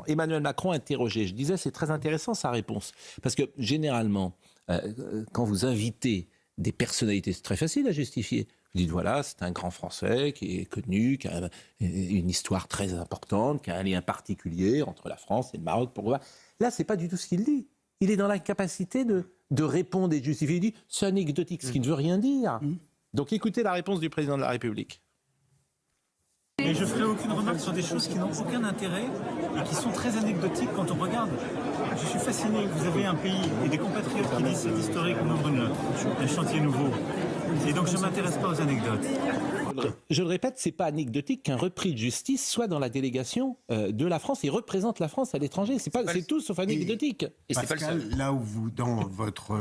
Emmanuel Macron interrogé. Je disais, c'est très intéressant sa réponse. Parce que généralement, quand vous invitez des personnalités, c'est très facile à justifier. Vous dites, voilà, c'est un grand Français qui est connu, qui a une histoire très importante, qui a un lien particulier entre la France et le Maroc. Là, c'est pas du tout ce qu'il dit. Il est dans l'incapacité de répondre et de justifier. Il dit, c'est anecdotique, ce qui ne veut rien dire. Donc écoutez la réponse du président de la République. Et je ferai aucune remarque sur des choses qui n'ont aucun intérêt et qui sont très anecdotiques quand on regarde. Je suis fasciné que vous avez un pays et des compatriotes qui disent c'est historique, on ouvre un chantier nouveau. Et donc je ne m'intéresse pas aux anecdotes. Je le répète, c'est pas anecdotique qu'un repris de justice soit dans la délégation de la France et représente la France à l'étranger. C'est tout sauf anecdotique. Et c'est Pascal, là où vous, dans votre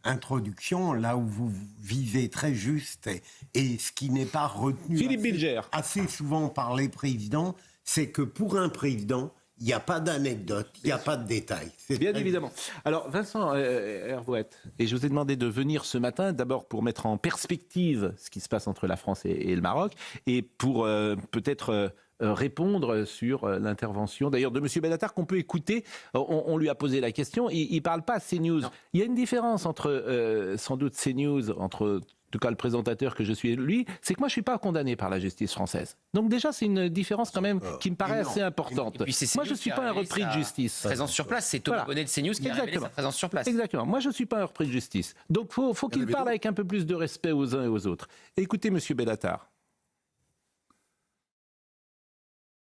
introduction, là où vous vivez très juste et ce qui n'est pas retenu Philippe Bilger. Assez souvent par les présidents, c'est que pour un président, il n'y a pas d'anecdote, il n'y a pas de détails. Bien évidemment. Alors Vincent Hervouet, et je vous ai demandé de venir ce matin, d'abord pour mettre en perspective ce qui se passe entre la France et le Maroc, et pour peut-être répondre sur l'intervention d'ailleurs de M. Bellatar qu'on peut écouter. On lui a posé la question, il ne parle pas à CNews. Non. Il y a une différence entre sans doute CNews, entre en tout cas le présentateur que je suis lui, c'est que moi je ne suis pas condamné par la justice française. Donc déjà c'est une différence quand même qui me paraît assez importante. Et puis moi je ne suis pas un repris de justice. Présence sur place, c'est Thomas Bonnet de CNews qui a révélé sa présence sur place. Exactement, moi je ne suis pas un repris de justice. Donc faut qu'il parle avec un peu plus de respect aux uns et aux autres. Écoutez M. Bellatar.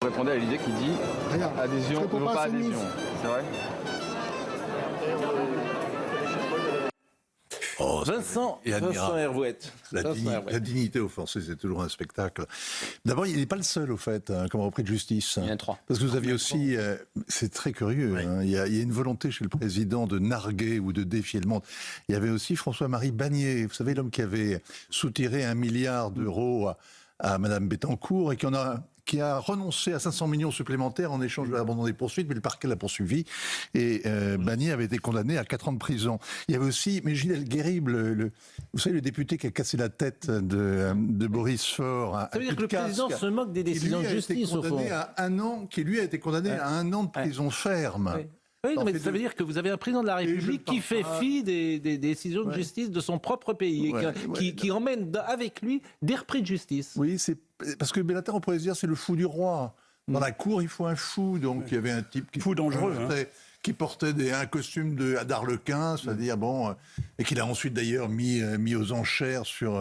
Vous répondez à l'idée qui dit adhésion ou non pas adhésion. C'est vrai ? Vincent Hervouet. La dignité offensée, c'est toujours un spectacle. D'abord, il n'est pas le seul, au fait, comme repris de justice. Il y en a 3. Parce que vous aviez aussi, c'est très curieux, oui. Il y a une volonté chez le président de narguer ou de défier le monde. Il y avait aussi François-Marie Bagné, vous savez, l'homme qui avait soutiré 1 milliard d'euros à Mme Bettencourt et qui a renoncé à 500 millions supplémentaires en échange de l'abandon des poursuites, mais le parquet l'a poursuivi. Et Bagné avait été condamné à 4 ans de prison. Il y avait aussi, mais Gilles Guérib, vous savez, le député qui a cassé la tête de Boris Faure. Ça veut dire que le président se moque des décisions de justice, au fond. Qui lui a été condamné à 1 an de prison ferme. Oui. Oui, non, mais ça veut dire que vous avez un président de la République qui fait fi des décisions de justice de son propre pays et qui emmène avec lui des repris de justice. Oui, c'est parce que Bellatar, on pourrait se dire, c'est le fou du roi. Dans la cour, il faut un fou. Donc il y avait un type qui portait un costume d'arlequin, c'est-à-dire et qu'il a ensuite d'ailleurs mis aux enchères sur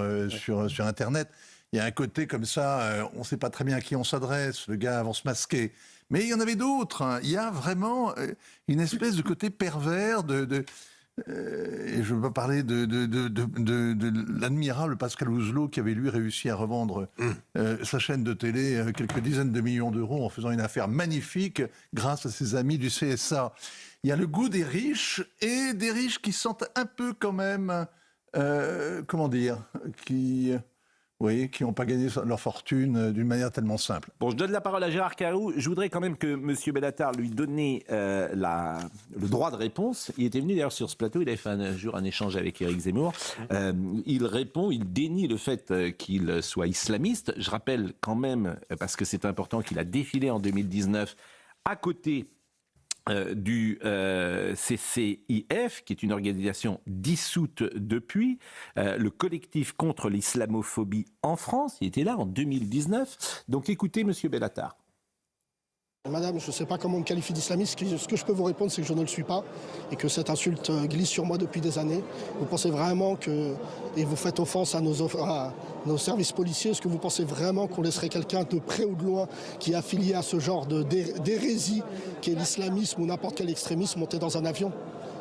Internet. Il y a un côté comme ça, on ne sait pas très bien à qui on s'adresse, le gars avance masqué. Mais il y en avait d'autres. Hein. Il y a vraiment une espèce de côté pervers et je ne veux pas parler de l'admirable Pascal Ouzelot qui avait lui réussi à revendre sa chaîne de télé quelques dizaines de millions d'euros en faisant une affaire magnifique grâce à ses amis du CSA. Il y a le goût des riches et des riches qui sentent un peu quand même, qui n'ont pas gagné leur fortune d'une manière tellement simple. Bon, je donne la parole à Gérard Carrou. Je voudrais quand même que M. Bellatar lui donne le droit de réponse. Il était venu d'ailleurs sur ce plateau, il avait fait un jour un échange avec Éric Zemmour. Il répond, il dénie le fait qu'il soit islamiste. Je rappelle quand même, parce que c'est important, qu'il a défilé en 2019 à côté du CCIF, qui est une organisation dissoute depuis, le collectif contre l'islamophobie en France. Il était là en 2019. Donc écoutez M. Bellatar. Madame, je ne sais pas comment on me qualifie d'islamiste. Ce que je peux vous répondre, c'est que je ne le suis pas et que cette insulte glisse sur moi depuis des années. Vous pensez vraiment et vous faites offense à nos services policiers, est-ce que vous pensez vraiment qu'on laisserait quelqu'un de près ou de loin qui est affilié à ce genre d'hérésie qui est l'islamisme ou n'importe quel extrémisme monter dans un avion ?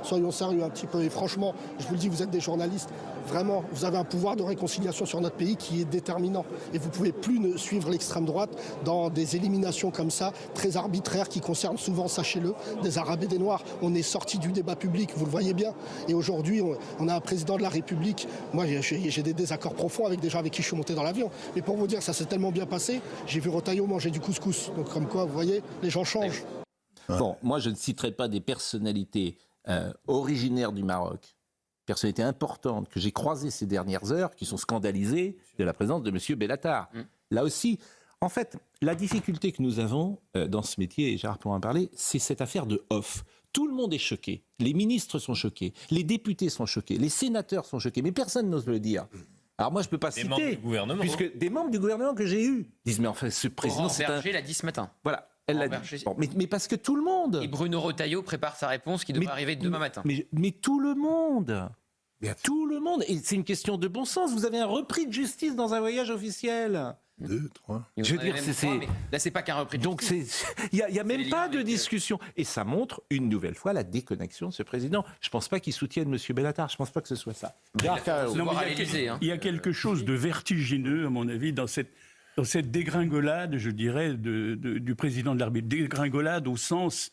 Soyons sérieux un petit peu. Et franchement, je vous le dis, vous êtes des journalistes. Vraiment, vous avez un pouvoir de réconciliation sur notre pays qui est déterminant. Et vous ne pouvez plus suivre l'extrême droite dans des éliminations comme ça, très arbitraires, qui concernent souvent, sachez-le, des Arabes et des Noirs. On est sorti du débat public, vous le voyez bien. Et aujourd'hui, on a un président de la République. Moi, j'ai des désaccords profonds avec des gens avec qui je suis monté dans l'avion. Mais pour vous dire, ça s'est tellement bien passé, j'ai vu Retailleau manger du couscous. Donc comme quoi, vous voyez, les gens changent. Bon, moi, je ne citerai pas des personnalités originaires du Maroc, personnalités importantes que j'ai croisées ces dernières heures, qui sont scandalisées de la présence de M. Bellatar. Là aussi, En fait, la difficulté que nous avons dans ce métier, et Gérard pourra en parler, c'est cette affaire de off. Tout le monde est choqué. Les ministres sont choqués, les députés sont choqués, les sénateurs sont choqués, mais personne n'ose le dire. Alors moi, je ne peux pas citer, membres du gouvernement, puisque des membres du gouvernement que j'ai eus disent, mais enfin, ce président, Laurent Berger l'a dit ce matin. Voilà, elle l'a dit. Bon, mais parce que tout le monde... Et Bruno Retailleau prépare sa réponse qui devrait arriver demain matin. Mais tout le monde... Tout le monde, et c'est une question de bon sens. Vous avez un repris de justice dans un voyage officiel. 2, 3. Je veux dire, là, c'est pas qu'un repris de donc justice. il y a même pas de discussion. Et ça montre une nouvelle fois la déconnexion de ce président. Je pense pas qu'il soutienne M. Bellatar. Je pense pas que ce soit ça. Il y a quelque chose de vertigineux, à mon avis, dans cette dégringolade, je dirais, du président de la République. Dégringolade au sens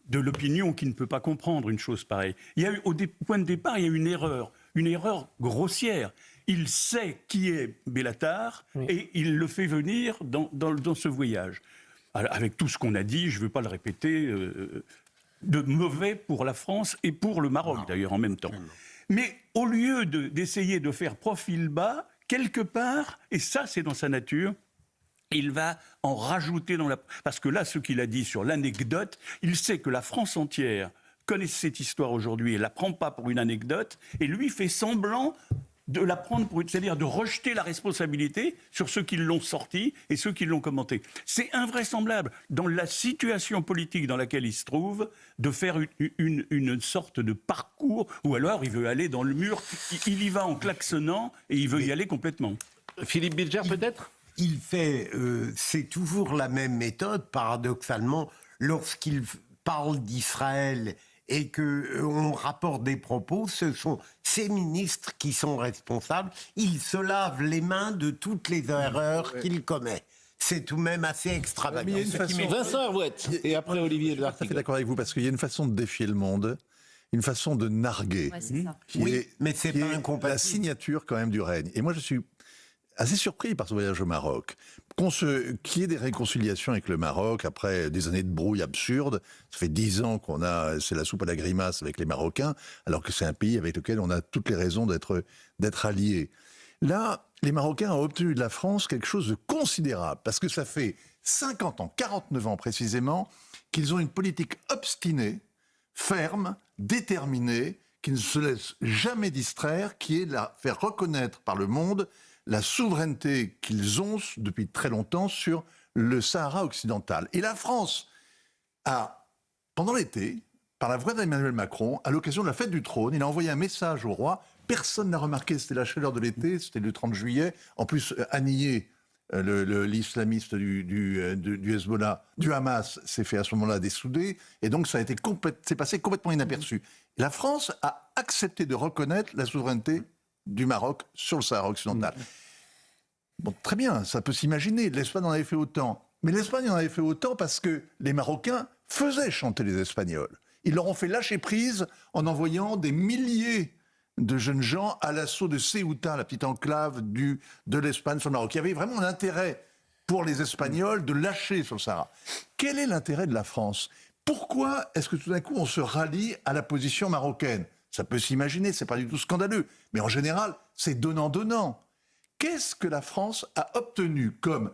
de l'opinion qui ne peut pas comprendre une chose pareille. Il y a eu, au point de départ, il y a eu une erreur grossière. Il sait qui est Bellatar et il le fait venir dans ce voyage. Alors, avec tout ce qu'on a dit, je ne veux pas le répéter, de mauvais pour la France et pour le Maroc d'ailleurs en même temps. Mais au lieu d'essayer de faire profil bas, quelque part, et ça c'est dans sa nature, il va en rajouter parce que là, ce qu'il a dit sur l'anecdote, il sait que la France entière connaît cette histoire aujourd'hui et la prend pas pour une anecdote, et lui fait semblant de la prendre c'est-à-dire de rejeter la responsabilité sur ceux qui l'ont sorti et ceux qui l'ont commenté. C'est invraisemblable, dans la situation politique dans laquelle il se trouve, de faire une sorte de parcours, ou alors il veut aller dans le mur, il y va en klaxonnant et il veut y aller complètement. Philippe Bilger, peut-être ? Il fait, c'est toujours la même méthode, paradoxalement, lorsqu'il parle d'Israël et qu'on rapporte des propos, ce sont ces ministres qui sont responsables. Il se lave les mains de toutes les erreurs qu'il commet. C'est tout de même assez extravagant. Vincent Herouette, et après Olivier de Je suis d'accord avec vous, parce qu'il y a une façon de défier le monde, une façon de narguer, mais c'est pas incompatible. La signature quand même du règne. Et moi je suis assez surpris par ce voyage au Maroc. Qu'il y ait des réconciliations avec le Maroc après des années de brouille absurde. Ça fait 10 ans c'est la soupe à la grimace avec les Marocains, alors que c'est un pays avec lequel on a toutes les raisons d'être alliés. Là, les Marocains ont obtenu de la France quelque chose de considérable, parce que ça fait 50 ans, 49 ans précisément, qu'ils ont une politique obstinée, ferme, déterminée, qui ne se laisse jamais distraire, qui est de faire reconnaître par le monde la souveraineté qu'ils ont depuis très longtemps sur le Sahara occidental. Et la France a, pendant l'été, par la voix d'Emmanuel Macron, à l'occasion de la fête du trône, il a envoyé un message au roi. Personne n'a remarqué, c'était la chaleur de l'été, c'était le 30 juillet. En plus, Haniyeh, l'islamiste du Hezbollah, du Hamas, s'est fait à ce moment-là dessouder. Et donc, c'est passé complètement inaperçu. La France a accepté de reconnaître la souveraineté du Maroc sur le Sahara occidental. Bon, très bien, ça peut s'imaginer. L'Espagne en avait fait autant. Mais l'Espagne en avait fait autant parce que les Marocains faisaient chanter les Espagnols. Ils leur ont fait lâcher prise en envoyant des milliers de jeunes gens à l'assaut de Ceuta, la petite enclave de l'Espagne sur le Maroc. Il y avait vraiment un intérêt pour les Espagnols de lâcher sur le Sahara. Quel est l'intérêt de la France ? Pourquoi est-ce que tout d'un coup on se rallie à la position marocaine ? Ça peut s'imaginer, c'est pas du tout scandaleux. Mais en général, c'est donnant-donnant. Qu'est-ce que la France a obtenu comme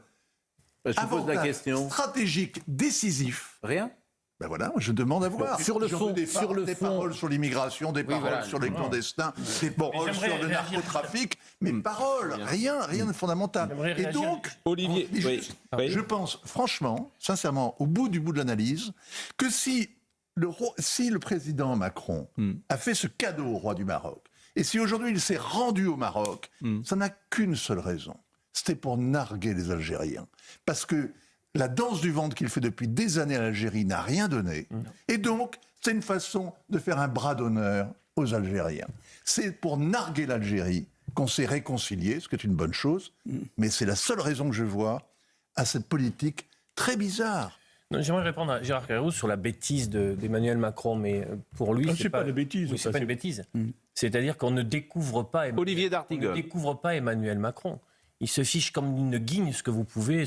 avantage stratégique décisif ? Rien. Ben voilà, je demande à voir. Sur le fond, des paroles sur l'immigration, des paroles sur les clandestins, des paroles sur le narcotrafic, mais paroles, rien de fondamental. Et donc, Olivier, je pense franchement, sincèrement, au bout de l'analyse, que si le président Macron a fait ce cadeau au roi du Maroc, et si aujourd'hui il s'est rendu au Maroc, ça n'a qu'une seule raison. C'était pour narguer les Algériens. Parce que la danse du ventre qu'il fait depuis des années à l'Algérie n'a rien donné. Et donc, c'est une façon de faire un bras d'honneur aux Algériens. C'est pour narguer l'Algérie qu'on s'est réconcilié, ce qui est une bonne chose. Mais c'est la seule raison que je vois à cette politique très bizarre. J'aimerais répondre à Gérard Carreyrou sur la bêtise d'Emmanuel Macron, mais pour lui, c'est pas de bêtise. Oui, c'est pas une bêtise. C'est-à-dire qu'on ne découvre pas. Olivier d'Artigol. On ne découvre pas Emmanuel Macron. il se fiche comme une guigne, ce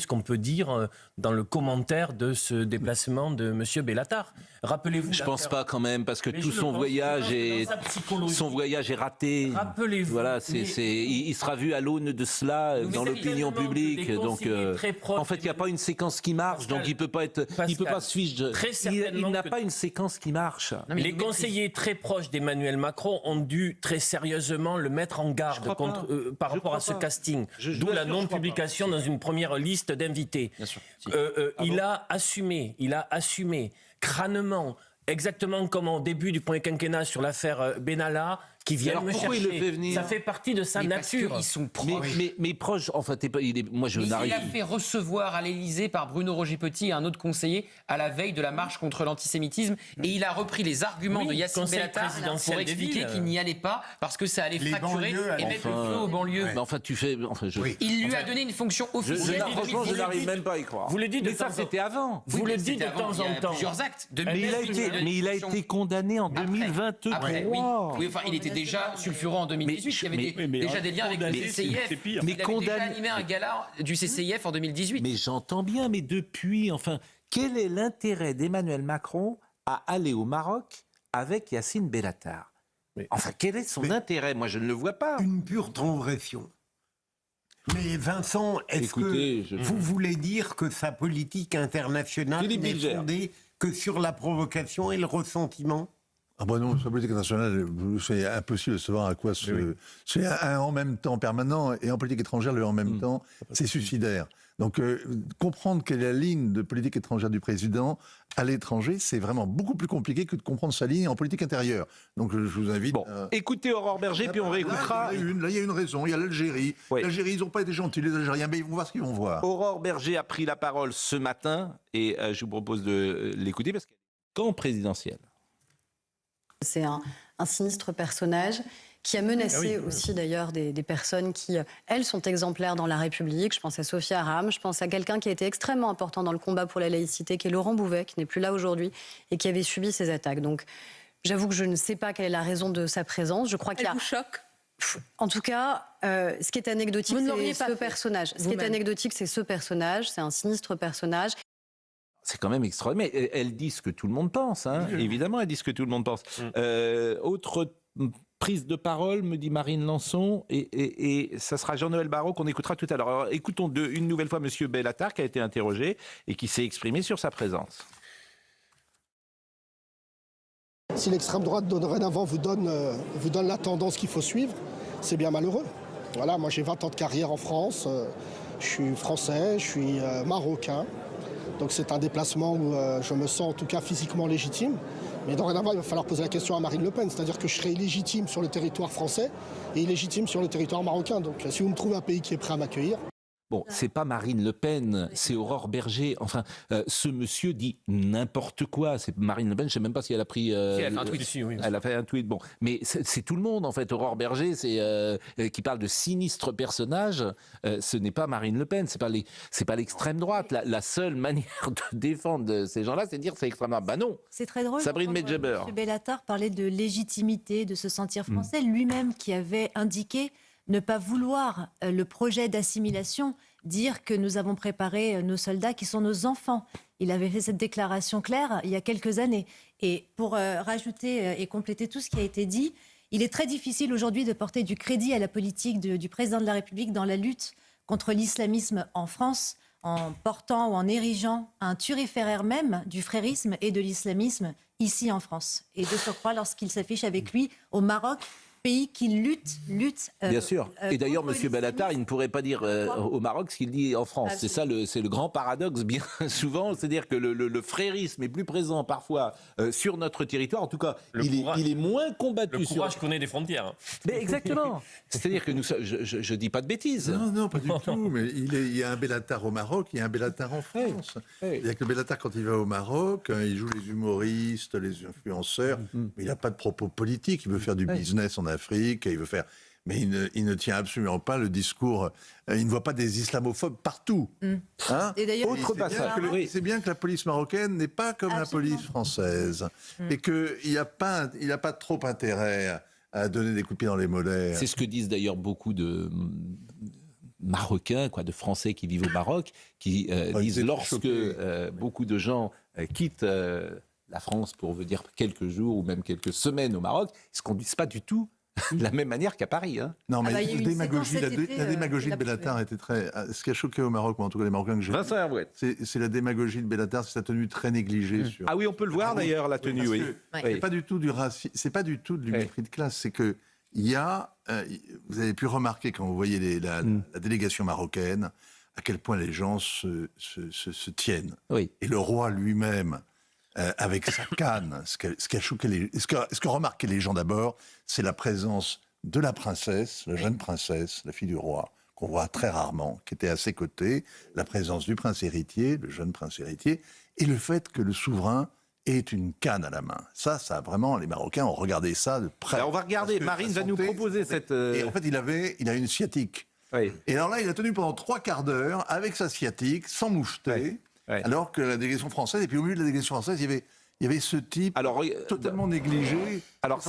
qu'on peut dire dans le commentaire de ce déplacement de M. Bellatar. Rappelez-vous. Je pense pas quand même, parce que tout son voyage est raté. Rappelez-vous. Voilà, il sera vu à l'aune de cela dans l'opinion publique. Donc, en fait, il n'y a pas une séquence qui marche, donc il peut pas se fiche. Il n'a pas une séquence qui marche. Non, les conseillers très proches d'Emmanuel Macron ont dû très sérieusement le mettre en garde par rapport à ce casting. D'où la non-publication dans une première liste d'invités. Il a assumé crânement, exactement comme au début du premier quinquennat sur l'affaire Benalla, qui viennent me chercher. Il le fait venir ? Ça fait partie de sa nature. Ils sont proches. Mais proches, en fait, moi je n'arrive. Il a fait recevoir à l'Élysée par Bruno Roger-Petit et un autre conseiller à la veille de la marche contre l'antisémitisme, et il a repris les arguments de Yassine Bellatar pour expliquer qu'il n'y allait pas parce que ça allait fracturer et mettre le feu aux banlieues. Mais enfin, Il lui a donné une fonction officielle. Franchement, je n'arrive même pas à y croire. Vous le dites, mais ça, c'était avant. Vous le dites de temps en temps. Il y a plusieurs actes. Mais il a été condamné en 2023. Après, oui, enfin, il était déjà sulfurant en 2018. Il y avait déjà des liens avec le CCIF. Il avait déjà animé un gala du CCIF en 2018. Mais j'entends bien, mais depuis, enfin, quel est l'intérêt d'Emmanuel Macron à aller au Maroc avec Yassine Bellatar ? Enfin, quel est son intérêt ? Moi, je ne le vois pas. Une pure transgression. Mais Vincent, est-ce vous voulez dire que sa politique internationale n'est fondée que sur la provocation et le ressentiment ? Ah bon non, sa politique internationale, c'est impossible de savoir à quoi c'est un en même temps permanent, et en politique étrangère, le en même temps, c'est suicidaire. Donc comprendre quelle est la ligne de politique étrangère du président à l'étranger, c'est vraiment beaucoup plus compliqué que de comprendre sa ligne en politique intérieure. Donc je vous invite... écoutez Aurore Berger, puis on réécoutera... Là, il y a une raison, il y a l'Algérie. Oui. L'Algérie, ils n'ont pas été gentils, les Algériens, mais ils vont voir ce qu'ils vont voir. Aurore Berger a pris la parole ce matin, et je vous propose de l'écouter, parce qu'elle est camp présidentiel. C'est un sinistre personnage qui a menacé aussi d'ailleurs des personnes qui, elles, sont exemplaires dans la République. Je pense à Sophia Aram, je pense à quelqu'un qui a été extrêmement important dans le combat pour la laïcité, qui est Laurent Bouvet, qui n'est plus là aujourd'hui et qui avait subi ces attaques. Donc j'avoue que je ne sais pas quelle est la raison de sa présence. Je crois qu'il y a... Elle vous choque ? En tout cas, ce qui est anecdotique, c'est ce personnage. Ce qui est anecdotique, c'est ce personnage. C'est un sinistre personnage. C'est quand même extraordinaire. Mais elle dit ce que tout le monde pense, hein. Évidemment, elle dit ce que tout le monde pense. Autre prise de parole, me dit Marine Lançon, et ça sera Jean-Noël Barrot qu'on écoutera tout à l'heure. Alors, écoutons une nouvelle fois M. Bellatar, qui a été interrogé et qui s'est exprimé sur sa présence. Si l'extrême droite dorénavant vous donne la tendance qu'il faut suivre, c'est bien malheureux. Voilà, moi j'ai 20 ans de carrière en France, je suis français, je suis marocain. Donc c'est un déplacement où je me sens en tout cas physiquement légitime. Mais dorénavant, il va falloir poser la question à Marine Le Pen. C'est-à-dire que je serai illégitime sur le territoire français et illégitime sur le territoire marocain. Donc si vous me trouvez un pays qui est prêt à m'accueillir... Bon, c'est pas Marine Le Pen, c'est Aurore Berger. Enfin, ce monsieur dit n'importe quoi. C'est Marine Le Pen, je sais même pas si elle a pris... Si, elle a fait un tweet ici, oui. Elle a fait un tweet, bon. Mais c'est tout le monde, en fait. Aurore Berger, qui parle de sinistre personnage, ce n'est pas Marine Le Pen, c'est pas l'extrême droite. La seule manière de défendre ces gens-là, c'est de dire c'est l'extrême droite. Bah non. C'est très drôle. Sabrine Medjeber. M. Bellatar parlait de légitimité, de se sentir français. Lui-même qui avait indiqué ne pas vouloir le projet d'assimilation, dire que nous avons préparé nos soldats qui sont nos enfants. Il avait fait cette déclaration claire il y a quelques années. Et pour rajouter et compléter tout ce qui a été dit, il est très difficile aujourd'hui de porter du crédit à la politique du président de la République dans la lutte contre l'islamisme en France, en portant ou en érigeant un turiféraire même du frérisme et de l'islamisme ici en France. Et de surcroît lorsqu'il s'affiche avec lui au Maroc, pays qui lutte. Bien sûr. Et d'ailleurs, M. Bellatar, il ne pourrait pas dire au Maroc ce qu'il dit en France. C'est ça, c'est le grand paradoxe, bien souvent. C'est-à-dire que le frérisme est plus présent parfois sur notre territoire. En tout cas, il est moins combattu. Le courage connaît des frontières. Mais exactement. C'est-à-dire que je dis pas de bêtises. Non, pas du tout. Mais il y a un Bellatar au Maroc, il y a un Bellatar en France. Il y a que le Bellatar, quand il va au Maroc, il joue les humoristes, les influenceurs, mais il n'a pas de propos politiques. Il veut faire du business en Afrique, il veut faire... Mais il ne tient absolument pas le discours... il ne voit pas des islamophobes partout. Hein? Et d'ailleurs, c'est bien que la police marocaine n'est pas comme la police française. Et qu'il n'a pas trop intérêt à donner des coups de pied dans les mollets. C'est ce que disent d'ailleurs beaucoup Marocains, de Français qui vivent au Maroc, qui disent lorsque beaucoup de gens quittent la France pour venir quelques jours ou même quelques semaines au Maroc, ils ne se conduisent pas du tout de la même manière qu'à Paris. Hein. Non, mais la démagogie de Bellatar était très... Ce qui a choqué au Maroc, ou en tout cas les Marocains que j'ai Vincent Herbouet. C'est la démagogie de Bellatar, c'est sa tenue très négligée. Sur... Ah oui, on peut le voir d'ailleurs, la tenue, oui. C'est pas du tout du racisme, c'est pas du tout du mépris de classe, c'est que il y a... vous avez pu remarquer quand vous voyez la délégation marocaine, à quel point les gens se tiennent. Oui. Et le roi lui-même... avec sa canne, ce que remarquaient les gens d'abord, c'est la présence de la princesse, la jeune princesse, la fille du roi, qu'on voit très rarement, qui était à ses côtés, la présence du prince héritier, le jeune prince héritier, et le fait que le souverain ait une canne à la main. Ça vraiment, les Marocains ont regardé ça de près. Alors on va regarder, Marine va nous proposer cette... Et en fait, il a une sciatique. Oui. Et alors là, il a tenu pendant 3/4 d'heure avec sa sciatique, sans moucheter. Oui. Ouais. Alors que la délégation française, et puis au milieu de la délégation française, il y avait ce type totalement négligé,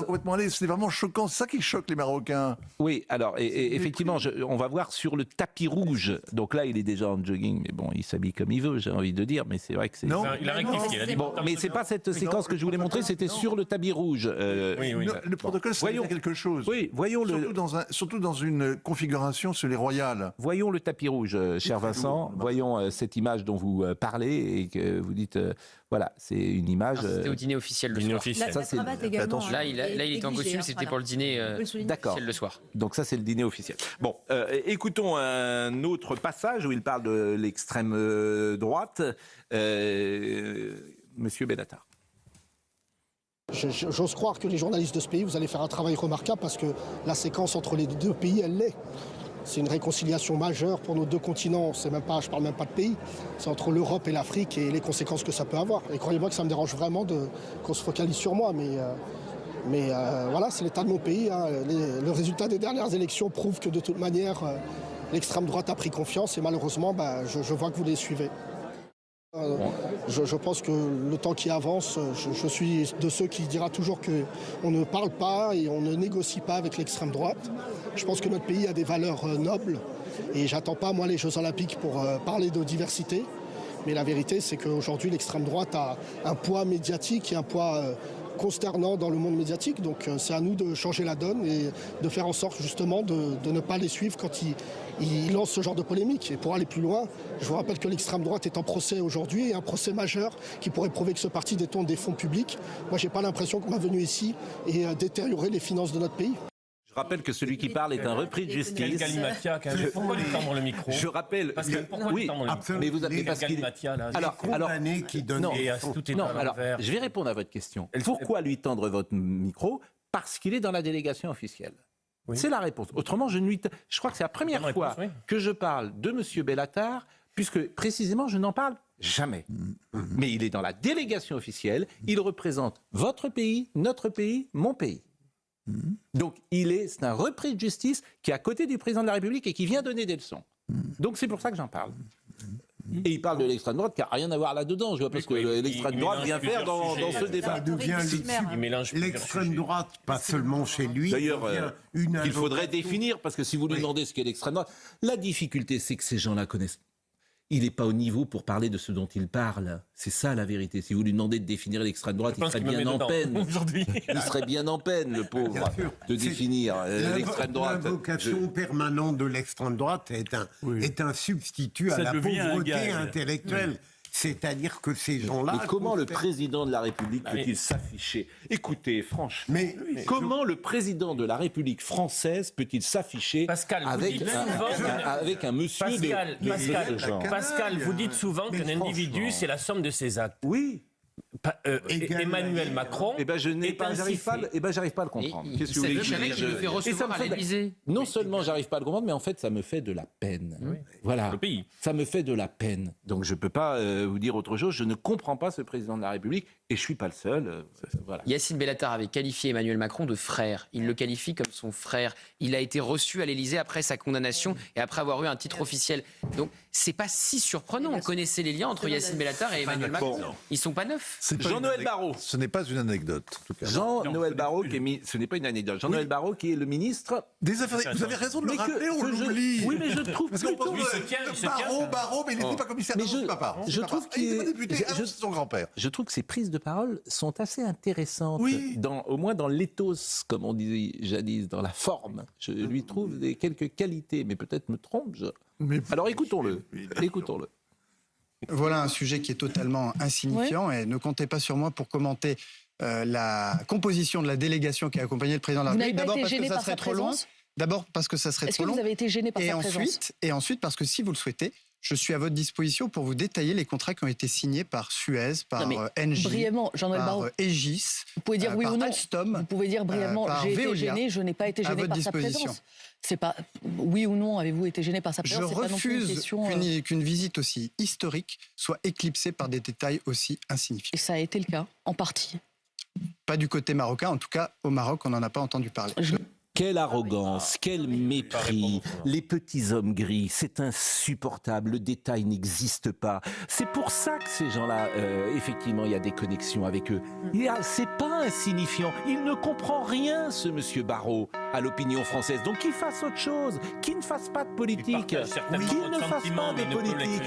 complètement allé. C'était vraiment choquant. C'est ça qui choque les Marocains. Oui, alors et effectivement, on va voir sur le tapis rouge. Donc là, il est déjà en jogging, mais bon, il s'habille comme il veut, j'ai envie de dire, mais c'est vrai que c'est... Non, il a rectifié. Bon, mais c'est pas cette séquence que je voulais montrer, c'était sur le tapis rouge. Le protocole, ça veut dire quelque chose. Oui, voyons surtout dans une configuration sur les royales. Voyons le tapis rouge, cher Vincent. Voyons cette image dont vous parlez et que vous dites... Voilà, c'est une image... C'était au dîner officiel le soir. La cravate également. Là, il est en costume, c'était pour le dîner officiel le soir. Donc ça, c'est le dîner officiel. Bon, écoutons un autre passage où il parle de l'extrême droite. Monsieur Bellatar. J'ose croire que les journalistes de ce pays, vous allez faire un travail remarquable parce que la séquence entre les deux pays, elle l'est. C'est une réconciliation majeure pour nos deux continents. Je ne parle même pas de pays. C'est entre l'Europe et l'Afrique et les conséquences que ça peut avoir. Et croyez-moi que ça me dérange vraiment qu'on se focalise sur moi. Mais voilà, c'est l'état de mon pays. Hein. Le résultat des dernières élections prouve que de toute manière, l'extrême droite a pris confiance. Et malheureusement, je vois que vous les suivez. Je pense que le temps qui avance, je suis de ceux qui dira toujours qu'on ne parle pas et on ne négocie pas avec l'extrême droite. Je pense que notre pays a des valeurs nobles et j'attends pas moi les Jeux Olympiques pour parler de diversité. Mais la vérité, c'est qu'aujourd'hui, l'extrême droite a un poids médiatique et un poids consternant dans le monde médiatique. Donc c'est à nous de changer la donne et de faire en sorte justement de ne pas les suivre quand ils lancent ce genre de polémique. Et pour aller plus loin, je vous rappelle que l'extrême droite est en procès aujourd'hui, et un procès majeur qui pourrait prouver que ce parti détourne des fonds publics. Moi, j'ai pas l'impression qu'on va venir ici et détériorer les finances de notre pays. Je rappelle que celui qui parle est un repris de justice. Pourquoi lui tendre le micro? Je rappelle. Oui, mais vous avez parce qu'il alors qui donne je vais répondre à votre question. Pourquoi lui tendre votre micro? Parce qu'il est dans la délégation officielle. Oui. C'est la réponse. Autrement, je crois que c'est la première fois que je parle de M. Bellatar, puisque précisément je n'en parle jamais. Mais il est dans la délégation officielle. Il représente votre pays, notre pays, mon pays. Donc c'est un repris de justice qui est à côté du président de la République et qui vient donner des leçons. Donc c'est pour ça que j'en parle. Et il parle de l'extrême droite qui n'a rien à voir là-dedans. Je vois pas ce que l'extrême droite vient faire dans ce débat. L'extrême droite, pas seulement chez lui. D'ailleurs, il faudrait définir, parce que si vous lui demandez ce qu'est l'extrême droite, la difficulté c'est que ces gens-là connaissent. Il n'est pas au niveau pour parler de ce dont il parle. C'est ça la vérité. Si vous lui demandez de définir l'extrême droite, il serait bien en peine. Aujourd'hui. Il serait bien en peine, le pauvre, de définir l'extrême droite. L'invocation permanente de l'extrême droite est un substitut à la pauvreté intellectuelle. C'est-à-dire que ces gens-là... Mais comment le président de la République peut-il s'afficher? Écoutez, franchement, comment le président de la République française peut-il s'afficher avec un monsieur de ce genre? Pascal, vous dites souvent qu'un individu, c'est la somme de ses actes. Oui. Emmanuel Macron. J'arrive pas à le comprendre. Qu'est-ce que vous voulez que je fais recevoir à l'Élysée. Non seulement j'arrive pas à le comprendre, mais en fait ça me fait de la peine. Oui. Voilà. Le pays. Ça me fait de la peine. Donc je peux pas vous dire autre chose. Je ne comprends pas ce président de la République et je suis pas le seul. Voilà. Yacine Bellatar avait qualifié Emmanuel Macron de frère. Il le qualifie comme son frère. Il a été reçu à l'Élysée après sa condamnation et après avoir eu un titre officiel. Donc c'est pas si surprenant. On connaissait les liens entre Yacine Bellatar et Emmanuel Macron. Ils sont pas neufs. catastrophe. Jean-Noël Barrot. Ce n'est pas une anecdote, en tout cas. Jean-Noël Barrot, ce n'est pas une anecdote. Jean-Noël Barrot, qui est le ministre des Affaires. Vous avez raison de le rappeler, on l'oublie. Oui, mais je trouve parce qu'on pense Barrot, mais il n'était pas commissaire de son papa. Je trouve qu'il est député, son grand-père. Je trouve que ses prises de parole sont assez intéressantes, au moins dans l'éthos, comme on disait jadis, dans la forme. Je lui trouve quelques qualités, mais peut-être me trompe. Alors écoutons-le. Écoutons-le. Voilà un sujet qui est totalement insignifiant et ne comptez pas sur moi pour commenter la composition de la délégation qui a accompagné le président de la République. D'abord parce que ça serait trop long. D'abord parce que ça serait trop long. Est-ce que vous avez été gêné par sa présence ? Et ensuite parce que si vous le souhaitez, je suis à votre disposition pour vous détailler les contrats qui ont été signés par Suez, par Engie, brièvement, Jean-Noël Barrot, Aegis, vous pouvez dire oui ou non. Alstom, vous pouvez dire brièvement, j'ai été gêné, je n'ai pas été gêné par sa présence. C'est pas oui ou non, avez-vous été gêné par sa présence? Je refuse qu'une visite aussi historique soit éclipsée par des détails aussi insignifiants. Et ça a été le cas, en partie. Pas du côté marocain, en tout cas au Maroc, on n'en a pas entendu parler. Quelle arrogance, quel mépris. Les petits hommes gris, c'est insupportable. Le détail n'existe pas. C'est pour ça que ces gens-là, effectivement, il y a des connexions avec eux. C'est pas insignifiant. Il ne comprend rien, ce monsieur Barrot, à l'opinion française. Donc qu'il fasse autre chose, qu'il ne fasse pas de politique, qu'il ne fasse pas de politique,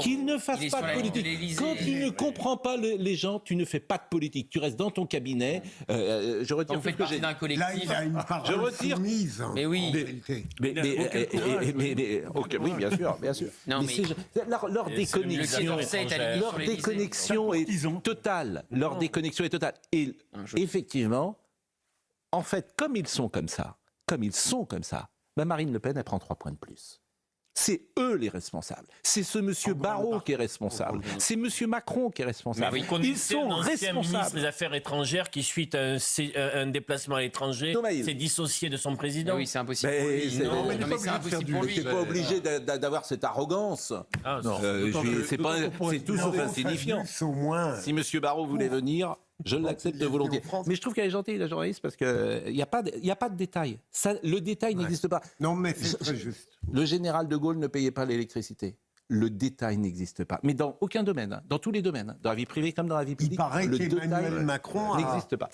qu'il ne fasse pas de politique. Quand il ne comprend pas les gens, tu ne fais pas de politique. Tu restes dans ton cabinet. Je retire tout ce que j'ai dit. Il a une parole je retire. Soumise. Mais oui. Ok, oui, bien sûr, bien sûr. Non, mais leur déconnexion est totale. Leur déconnexion est totale. Et effectivement, en fait, comme ils sont comme ça, Marine Le Pen, elle prend 3 points de plus. C'est eux les responsables. C'est ce monsieur Barrot qui est responsable. C'est monsieur Macron qui est responsable. Ils sont responsables. ministre des Affaires étrangères qui, suite à un déplacement à l'étranger, s'est dissocié de son président. Oui, c'est impossible Mais c'est impossible pour lui. Tu n'es pas obligé d'avoir cette arrogance. C'est tout sauf insignifiant. Si monsieur Barrot voulait venir, je l'accepte volontiers. Mais je trouve qu'elle est gentille, la journaliste, parce qu'il n'y a pas de détail. Le détail n'existe pas. Non, mais c'est très juste. Le général de Gaulle ne payait pas l'électricité. Le détail n'existe pas. Mais dans aucun domaine, dans tous les domaines, dans la vie privée comme dans la vie publique, le détail n'existe pas.